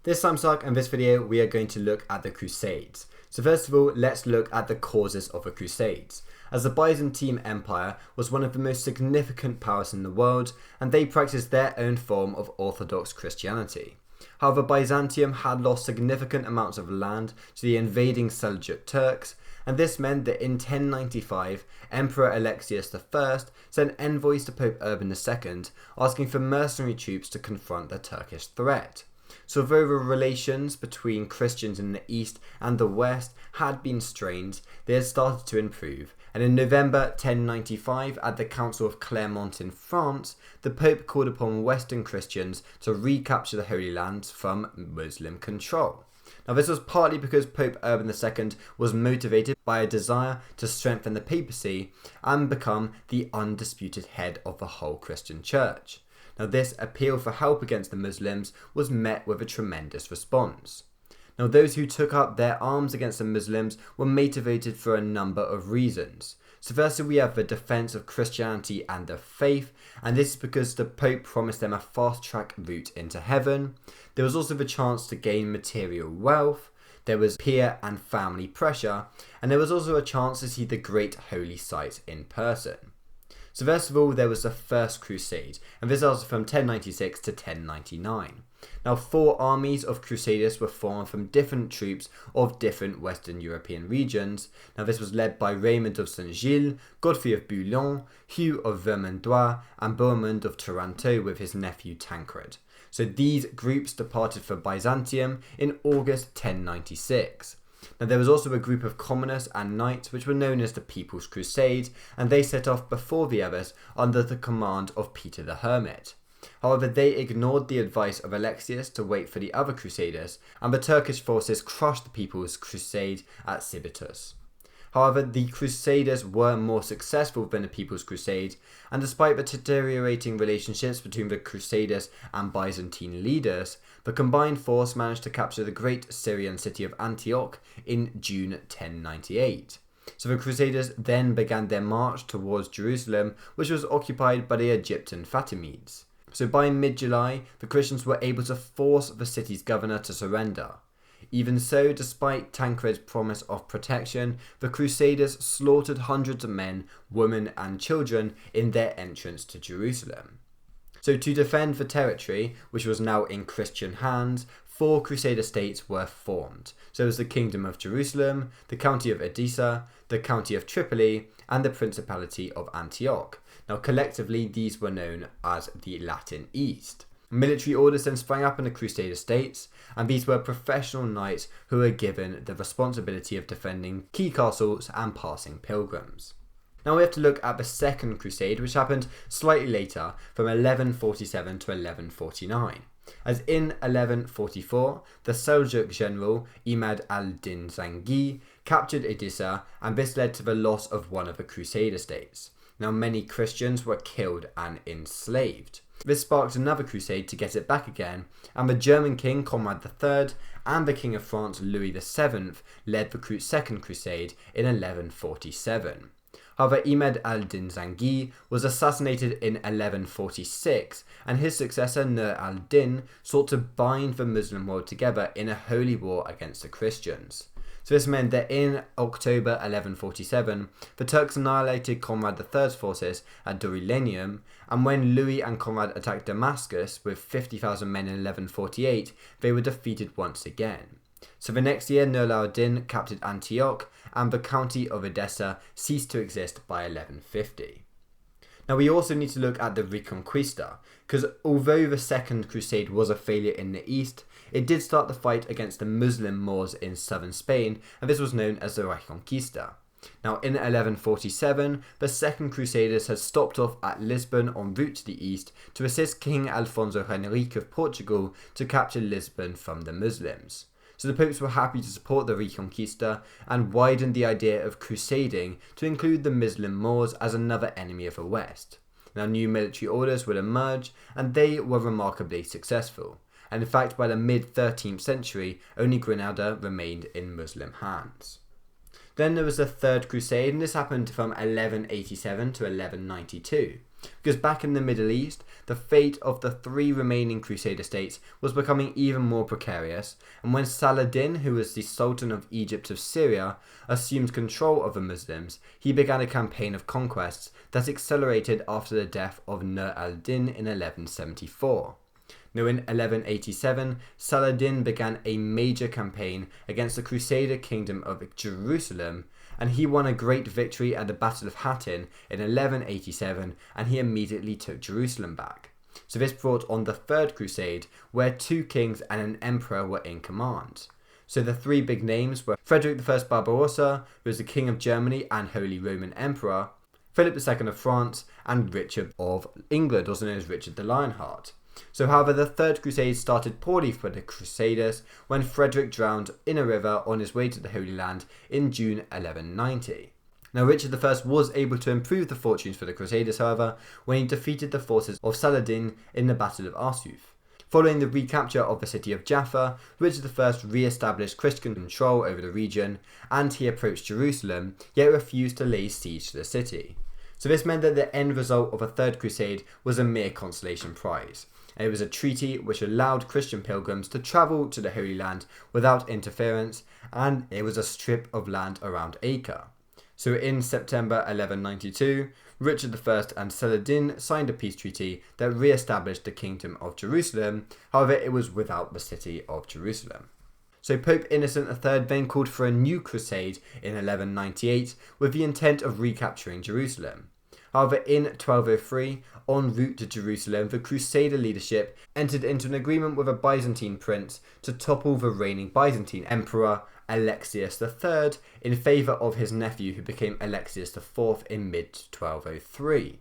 This time Sark, and this video we are going to look at the Crusades. So first of all, let's look at the causes of the Crusades. As the Byzantine Empire was one of the most significant powers in the world, and they practiced their own form of Orthodox Christianity. However, Byzantium had lost significant amounts of land to the invading Seljuk Turks, and this meant that in 1095, Emperor Alexius I sent envoys to Pope Urban II asking for mercenary troops to confront the Turkish threat. So although the relations between Christians in the East and the West had been strained, they had started to improve, and in November 1095 at the Council of Clermont in France, the Pope called upon Western Christians to recapture the Holy Lands from Muslim control. Now this was partly because Pope Urban II was motivated by a desire to strengthen the papacy and become the undisputed head of the whole Christian church. Now this appeal for help against the Muslims was met with a tremendous response. Now those who took up their arms against the Muslims were motivated for a number of reasons. So firstly we have the defense of Christianity and the faith, and this is because the Pope promised them a fast track route into heaven. There was also the chance to gain material wealth, there was peer and family pressure, and there was also a chance to see the great holy site in person. So first of all, there was the First Crusade, and this lasted from 1096 to 1099. Now 4 armies of Crusaders were formed from different troops of different Western European regions. Now this was led by Raymond of St. Gilles, Godfrey of Bouillon, Hugh of Vermandois, and Bohemond of Taranto with his nephew Tancred. So these groups departed for Byzantium in August 1096. Now there was also a group of commoners and knights which were known as the People's Crusade, and they set off before the others under the command of Peter the Hermit. However, they ignored the advice of Alexius to wait for the other crusaders, and the Turkish forces crushed the People's Crusade at Civitus. However, the Crusaders were more successful than the People's Crusade, and despite the deteriorating relationships between the Crusaders and Byzantine leaders, the combined force managed to capture the great Syrian city of Antioch in June 1098. So the Crusaders then began their march towards Jerusalem, which was occupied by the Egyptian Fatimids. So by mid-July, the Christians were able to force the city's governor to surrender. Even so, despite Tancred's promise of protection, the Crusaders slaughtered hundreds of men, women and children in their entrance to Jerusalem. So to defend the territory, which was now in Christian hands, 4 Crusader states were formed. So it was the Kingdom of Jerusalem, the County of Edessa, the County of Tripoli, and the Principality of Antioch. Now collectively these were known as the Latin East. Military orders then sprang up in the Crusader states, and these were professional knights who were given the responsibility of defending key castles and passing pilgrims. Now we have to look at the Second Crusade, which happened slightly later from 1147 to 1149. As in 1144, the Seljuk general Imad al-Din Zangi captured Edessa, and this led to the loss of one of the Crusader states. Now many Christians were killed and enslaved. This sparked another crusade to get it back again, and the German king Conrad III and the king of France Louis VII led the Second Crusade in 1147. However, Imad al-Din Zangi was assassinated in 1146, and his successor Nur al-Din sought to bind the Muslim world together in a holy war against the Christians. So this meant that in October 1147, the Turks annihilated Conrad III's forces at Dorylaeum, and when Louis and Conrad attacked Damascus with 50,000 men in 1148, they were defeated once again. So the next year, Nur al-Din captured Antioch, and the county of Edessa ceased to exist by 1150. Now we also need to look at the Reconquista, because although the Second Crusade was a failure in the East, it did start the fight against the Muslim Moors in southern Spain, and this was known as the Reconquista. Now in 1147, the Second Crusaders had stopped off at Lisbon en route to the east to assist King Alfonso Henrique of Portugal to capture Lisbon from the Muslims. So the popes were happy to support the Reconquista and widened the idea of crusading to include the Muslim Moors as another enemy of the West. Now new military orders would emerge, and they were remarkably successful. And in fact, by the mid-13th century, only Granada remained in Muslim hands. Then there was the Third Crusade, and this happened from 1187 to 1192. Because back in the Middle East, the fate of the 3 remaining Crusader states was becoming even more precarious, and when Saladin, who was the Sultan of Egypt of Syria, assumed control of the Muslims, he began a campaign of conquests that accelerated after the death of Nur al-Din in 1174. Now in 1187, Saladin began a major campaign against the Crusader kingdom of Jerusalem, and he won a great victory at the Battle of Hattin in 1187, and he immediately took Jerusalem back. So this brought on the Third Crusade, where 2 kings and an emperor were in command. So the 3 big names were Frederick I Barbarossa, who was the King of Germany and Holy Roman Emperor, Philip II of France, and Richard of England, also known as Richard the Lionheart. So however, the Third Crusade started poorly for the Crusaders when Frederick drowned in a river on his way to the Holy Land in June 1190. Now Richard I was able to improve the fortunes for the Crusaders, however, when he defeated the forces of Saladin in the Battle of Arsuf. Following the recapture of the city of Jaffa, Richard I re-established Christian control over the region, and he approached Jerusalem, yet refused to lay siege to the city. So this meant that the end result of a Third Crusade was a mere consolation prize. It was a treaty which allowed Christian pilgrims to travel to the Holy Land without interference, and it was a strip of land around Acre. So in September 1192, Richard I and Saladin signed a peace treaty that re-established the Kingdom of Jerusalem, however it was without the city of Jerusalem. So Pope Innocent III then called for a new crusade in 1198 with the intent of recapturing Jerusalem. However, in 1203, en route to Jerusalem, the Crusader leadership entered into an agreement with a Byzantine prince to topple the reigning Byzantine Emperor Alexius III in favour of his nephew, who became Alexius IV in mid-1203.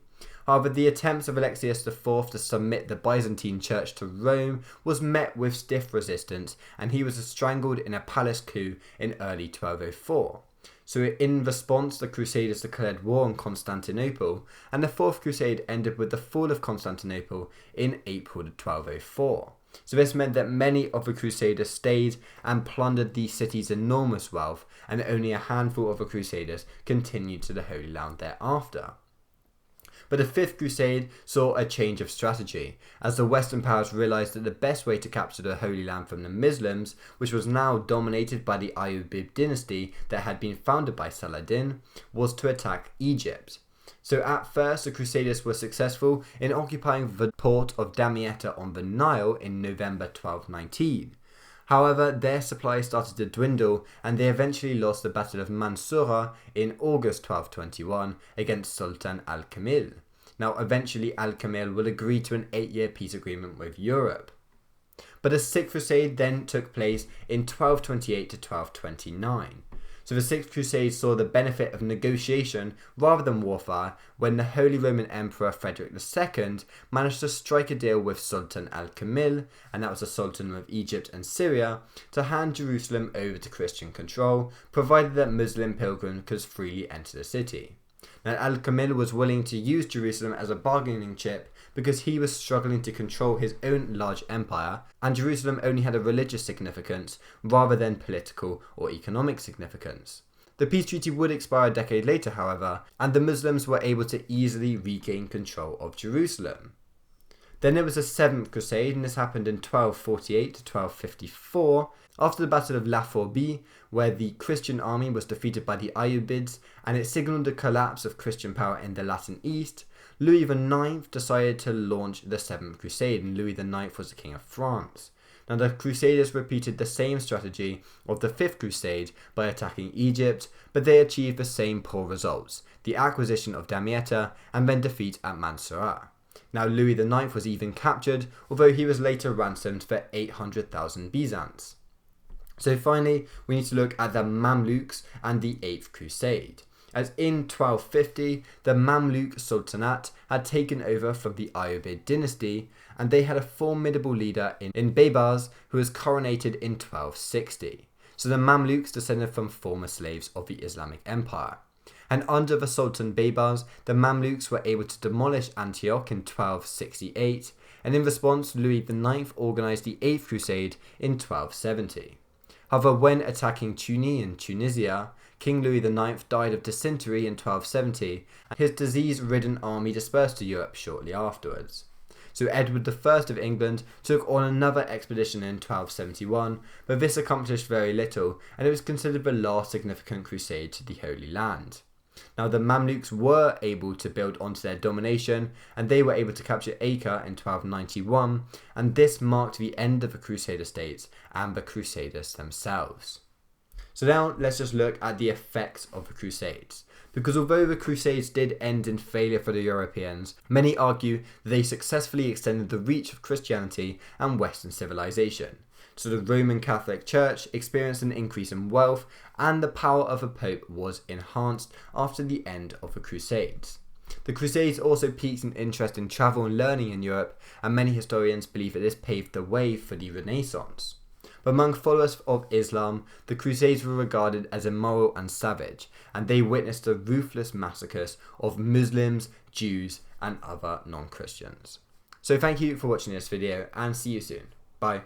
However, the attempts of Alexius IV to submit the Byzantine Church to Rome was met with stiff resistance, and he was strangled in a palace coup in early 1204. So in response, the Crusaders declared war on Constantinople, and the Fourth Crusade ended with the fall of Constantinople in April 1204. So this meant that many of the Crusaders stayed and plundered the city's enormous wealth, and only a handful of the Crusaders continued to the Holy Land thereafter. But the Fifth Crusade saw a change of strategy, as the Western powers realised that the best way to capture the Holy Land from the Muslims, which was now dominated by the Ayyubid dynasty that had been founded by Saladin, was to attack Egypt. So at first, the Crusaders were successful in occupying the port of Damietta on the Nile in November 1219. However, their supplies started to dwindle, and they eventually lost the Battle of Mansourah in August 1221 against Sultan al-Kamil. Now, eventually al-Kamil will agree to an 8-year peace agreement with Europe. But the Sixth Crusade then took place in 1228 to 1229. So the Sixth Crusade saw the benefit of negotiation rather than warfare when the Holy Roman Emperor Frederick II managed to strike a deal with Sultan al-Kamil, and that was the Sultan of Egypt and Syria, to hand Jerusalem over to Christian control, provided that Muslim pilgrims could freely enter the city. Now al-Kamil was willing to use Jerusalem as a bargaining chip because he was struggling to control his own large empire, and Jerusalem only had a religious significance rather than political or economic significance. The peace treaty would expire a decade later, however, and the Muslims were able to easily regain control of Jerusalem. Then there was the Seventh Crusade, and this happened in 1248 to 1254, after the Battle of La Forbie, where the Christian army was defeated by the Ayyubids, and it signalled the collapse of Christian power in the Latin East. Louis IX decided to launch the Seventh Crusade, and Louis IX was the King of France. Now the Crusaders repeated the same strategy of the Fifth Crusade by attacking Egypt, but they achieved the same poor results, the acquisition of Damietta and then defeat at Mansourah. Now Louis IX was even captured, although he was later ransomed for 800,000 Byzants. So finally, we need to look at the Mamluks and the Eighth Crusade. As in 1250, the Mamluk Sultanate had taken over from the Ayyubid dynasty, and they had a formidable leader in Baybars who was coronated in 1260. So the Mamluks descended from former slaves of the Islamic Empire. And under the Sultan Baybars, the Mamluks were able to demolish Antioch in 1268, and in response, Louis IX organised the Eighth Crusade in 1270. However, when attacking Tunis in Tunisia, King Louis IX died of dysentery in 1270, and his disease-ridden army dispersed to Europe shortly afterwards. So Edward I of England took on another expedition in 1271, but this accomplished very little, and it was considered the last significant crusade to the Holy Land. Now the Mamluks were able to build onto their domination, and they were able to capture Acre in 1291, and this marked the end of the Crusader states and the Crusaders themselves. So now let's just look at the effects of the Crusades. Because although the Crusades did end in failure for the Europeans, many argue that they successfully extended the reach of Christianity and Western civilization. So the Roman Catholic Church experienced an increase in wealth, and the power of the Pope was enhanced after the end of the Crusades. The Crusades also piqued an interest in travel and learning in Europe, and many historians believe that this paved the way for the Renaissance. But among followers of Islam, the Crusades were regarded as immoral and savage, and they witnessed the ruthless massacres of Muslims, Jews, and other non-Christians. So thank you for watching this video, and see you soon. Bye.